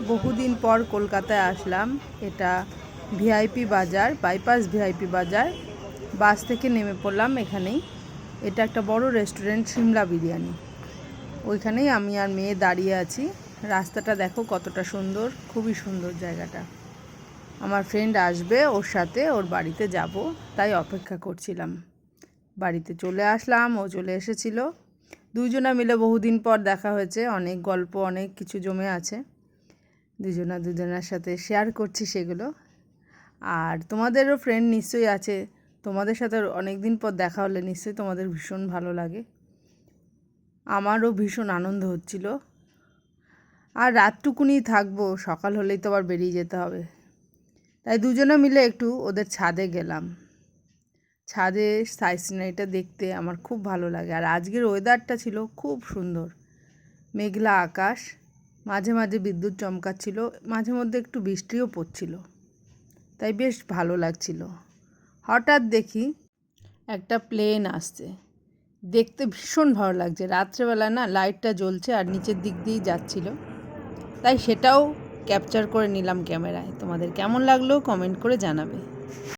বহুদিন পর কলকাতায় আসলাম। এটা ভিআইপি বাজার, বাইপাস ভিআইপি বাজার। বাস থেকে নেমে পড়লাম এখানেই। এটা একটা বড় রেস্টুরেন্ট, সিমলা বিরিয়ানি। ওইখানেই আমি আর মেয়ে দাঁড়িয়ে আছি। রাস্তাটা দেখো কতটা সুন্দর, খুবই সুন্দর জায়গাটা। আমার ফ্রেন্ড আসবে, ওর সাথে ওর বাড়িতে যাব, তাই অপেক্ষা করছিলাম। বাড়িতে চলে আসলাম, ও চলে এসেছিল। দুজনা মিলে বহুদিন পর দেখা হয়েছে, অনেক গল্প, অনেক কিছু জমে আছে। দুজনার সাথে শেয়ার করছি সেগুলো। আর তোমাদেরও ফ্রেন্ড নিশ্চয়ই আছে, তোমাদের সাথে অনেক দিন পর দেখা হলে নিশ্চয়ই তোমাদের ভীষণ ভালো লাগে। আমারও ভীষণ আনন্দ হচ্ছিল। আর রাতটুকুনি থাকবো, সকাল হলেই তো আবার বেরিয়ে যেতে হবে। তাই দুজনে মিলে একটু ওদের ছাদে গেলাম। ছাদে সাইড সিনারিটা দেখতে আমার খুব ভালো লাগে। আর আজকের ওয়েদারটা ছিল খুব সুন্দর, মেঘলা আকাশ, মাঝে মাঝে বিদ্যুৎ চমকাচ্ছিল, মাঝে মধ্যে একটু বৃষ্টিও পড়ছিল, তাই বেশ ভালো লাগছিল। হঠাৎ দেখি একটা প্লেন আসছে, দেখতে ভীষণ ভালো লাগছে। রাত্রেবেলা না, লাইটটা জ্বলছে আর নিচের দিক দিয়েই যাচ্ছিল, তাই সেটাও ক্যাপচার করে নিলাম ক্যামেরায়। তোমাদের কেমন লাগলো কমেন্ট করে জানাবে।